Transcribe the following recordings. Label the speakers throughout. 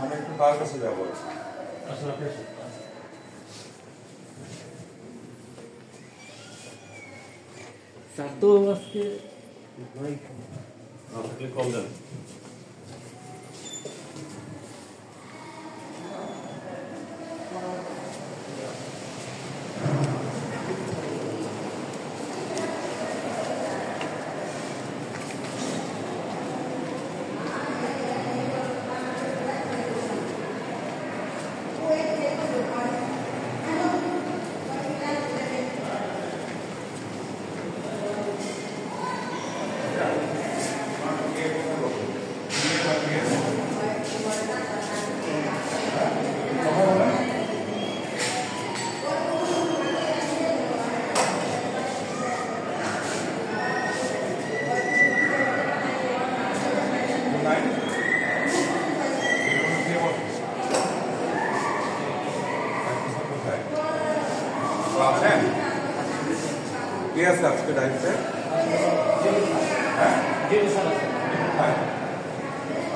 Speaker 1: আমি একটু তার কাছে যাবো।
Speaker 2: স্যার তো আজকে
Speaker 1: কল দেন। আছেন কে আছে আজকে দায়িত্বে? হ্যাঁ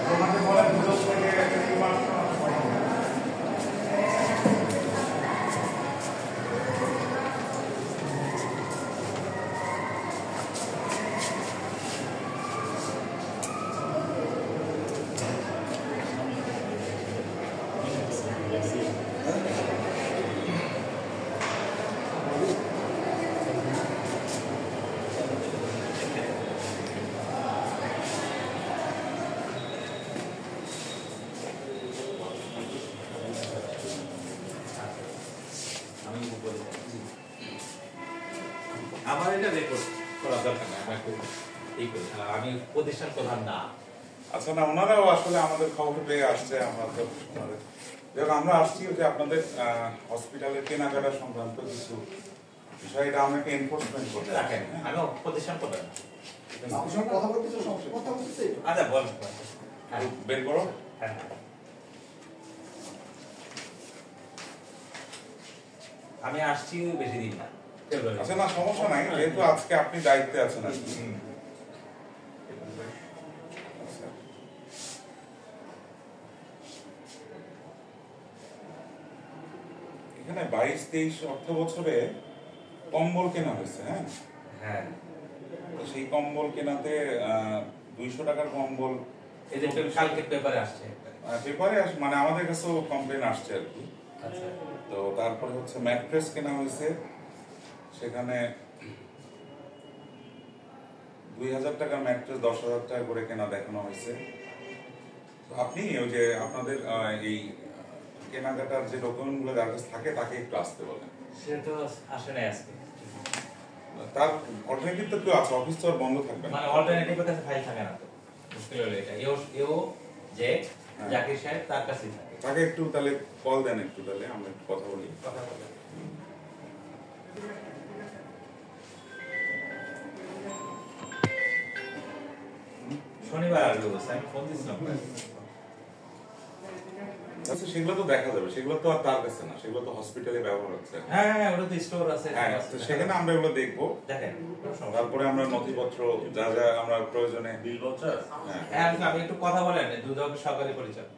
Speaker 1: তোমাকে বলেন দুজন থেকে
Speaker 3: আমার এটা রেকর্ড করা দরকার না, আমি প্রতিষ্ঠান প্রধান না।
Speaker 1: আচ্ছা না, ওনারাও আসলে আমাদের খবর পেয়ে আসছে। আমরা তো যখন আমরা আসছি যে আপনাদের হসপিটালের কেনাকাটা সংক্রান্ত কিছু বিষয়, এটা আমাকে এনফোর্সমেন্ট করতে
Speaker 3: রাখেন, আমি প্রতিষ্ঠান প্রধান।
Speaker 4: কথা বলতে সমস্যা, কথা বলতে
Speaker 3: আচ্ছা বল,
Speaker 1: বের করো।
Speaker 3: হ্যাঁ আমি আসছি বেশি দিন না।
Speaker 1: আচ্ছা না, সমস্যা নাই, যেহেতু আজকে আপনি দায়িত্বে আছেন আর কি। এখানে 22-23 অর্থ বছরে কম্বল কেনা হয়েছে। হ্যাঁ
Speaker 3: হ্যাঁ,
Speaker 1: সেই কম্বল কেনাতে 200 টাকার কম্বল
Speaker 3: এই যে কালকে পেপারে আসছে,
Speaker 1: পেপারে মানে আমাদের কাছেও কমপ্লেন আসছে আর কি।
Speaker 3: আচ্ছা
Speaker 1: তো তারপরে হচ্ছে ম্যাট্রেস কেনা হয়েছে, সেখানে 2000 টাকার ম্যাট্রেস 10,000 টাকা করে কেনা দেখানো হয়েছে। আপনি ওই যে আপনাদের এই কেনাকাটার যে ডকুমেন্টগুলো যার কাছে থাকে তাকে একটু আসতে বলেন।
Speaker 3: সে তো আসে নাই আজকে।
Speaker 1: তার অল্টারনেটিভ তো কেউ আছে, অফিস তো আর বন্ধ থাকবে না।
Speaker 3: মানে অল্টারনেটিভের কাছে ফাইল থাকে না তো, মুশকিল হলো এটা। এও যে জাকির সাহেব তার কাছেই থাকে।
Speaker 1: তাকে একটু তাহলে কল দেন, একটু তাহলে আমরা একটু কথা বলি।
Speaker 3: কথা বলে শনিবার আসবে, আমি ফোন দিয়েছিলাম।
Speaker 1: আচ্ছা সেগুলো তো দেখা যাবে, সেগুলো তো আর তার কাছে না, সেগুলো তো হসপিটালে ব্যবহার হচ্ছে।
Speaker 3: হ্যাঁ হ্যাঁ, ওটা তো স্টোর আছে।
Speaker 1: হ্যাঁ, সেখানে আমরা এগুলো দেখবো।
Speaker 3: দেখেন,
Speaker 1: তারপরে আমরা নথিপত্র যা যা আমরা প্রয়োজনে বিল ভাউচার।
Speaker 3: হ্যাঁ, আপনি একটু কথা বলেন, দুদক সরকারি পরিচয়।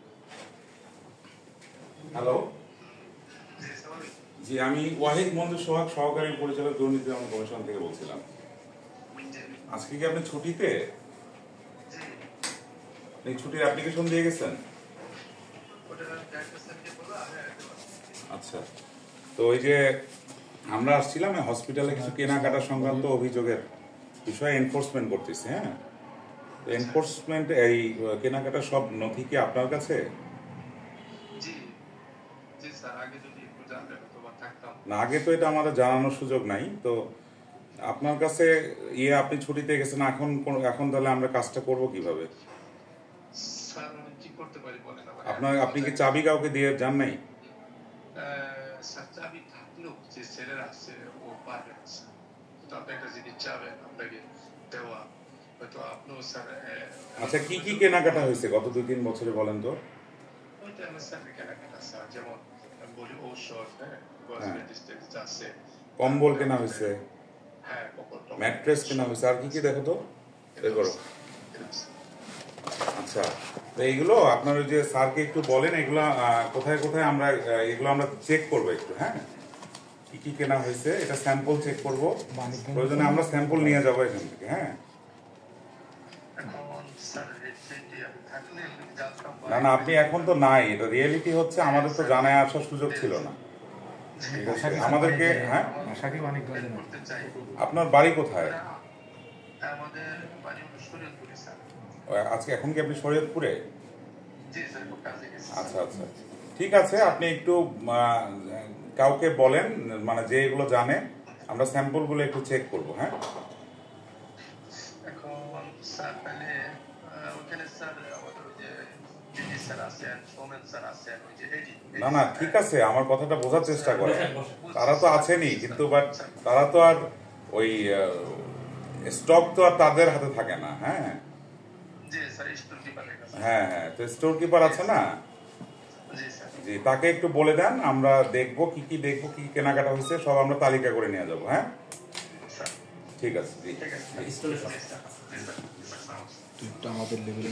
Speaker 1: হ্যালো, জি আমি ওয়াহিদ মঞ্জুর সোহাগ, সহকারী পরিচালক দুর্নীতি দমন কমিশন থেকে বলছিলাম। আজকে কি আপনি ছুটিতে? আপনি ছুটির অ্যাপ্লিকেশন দিয়ে গেছেন? আচ্ছা, তো ওই যে আমরা আসছিলাম হসপিটালে কিছু কেনাকাটা সংক্রান্ত অভিযোগের বিষয়ে এনফোর্সমেন্ট করতেছি। হ্যাঁ, এনফোর্সমেন্ট এই কেনাকাটা সব নথি কি আপনার কাছে? না, আগে তো এটা আমাদের জানানোর সুযোগ নাই। তো আপনার কাছে আপনি ছুটিতে গেছেন, এখন তাহলে আমরা কাজটা করব কিভাবে? আপনি কি চাবি কাউকে দিয়ে যান নাই? আচ্ছা, কি কি কেনাকাটা হয়েছে গত 2-3 বছরে বলেন তো? কম্বল কেনা হয়েছে,
Speaker 5: হ্যাঁ প্রকল্প
Speaker 1: ম্যাট্রেস কেনা হয়েছে, আর কি কি দেখো তো, বের করো। আচ্ছা, তো এইগুলো আপনার ওই যে স্যারকে একটু বলেন, এগুলো কোথায় কোথায় আমরা এগুলো আমরা চেক করবো একটু, হ্যাঁ কি কি কেনা হয়েছে এটা স্যাম্পল চেক করবো, প্রয়োজনে আমরা স্যাম্পল নিয়ে যাবো এখান থেকে। হ্যাঁ,
Speaker 5: এখন স্যার রেট আমি থাকলে জানতাম
Speaker 1: না না, আপনি এখন তো নাই, এটা রিয়েলিটি হচ্ছে, আমাদের তো জানায় আসার সুযোগ ছিল না, ঠিক আছে আমাদেরকে। হ্যাঁ,
Speaker 5: করতে চাই।
Speaker 1: আপনার বাড়ি কোথায়?
Speaker 5: আমাদের বাড়ি হলো শরীয়তপুরে স্যার।
Speaker 1: আজকে এখন কি আপনি শরীয়তপুরে?
Speaker 5: জি স্যার, একটু কাজে গেছি।
Speaker 1: আচ্ছা আচ্ছা, ঠিক আছে, আপনি একটু কাউকে বলেন, মানে যে এগুলো জানে, আমরা স্যাম্পলগুলো একটু চেক করবো। হ্যাঁ,
Speaker 5: এখন স্যার তাহলে ওখানে স্যার আমাদের ওই যে দিদি স্যার আছেন, সোমেন স্যার আছেন, ওই যে এডি।
Speaker 1: না না, ঠিক আছে, আমার কথাটা বোঝার চেষ্টা করেন। তারা তো আছেনই, কিন্তু বাট তারা তো আর ওই স্টক তো আর তাদের হাতে থাকে না। হ্যাঁ
Speaker 5: জি স্যার, স্টোর কিপারের কাছে।
Speaker 1: হ্যাঁ হ্যাঁ, তো স্টোর কিপার আছে না,
Speaker 5: জি স্যার।
Speaker 1: জি, তাকে একটু বলে দেন, আমরা দেখবো কি কি দেখবো, কি কি কেনাকাটা হয়েছে সব আমরা তালিকা করে নিয়ে যাবো। হ্যাঁ,
Speaker 5: স্যার
Speaker 1: ঠিক আছে, জি।
Speaker 5: ঠিক আছে।
Speaker 3: ইনস্টলেশন
Speaker 5: জি স্যার। জি স্যার।
Speaker 2: আমাদের লেভেলে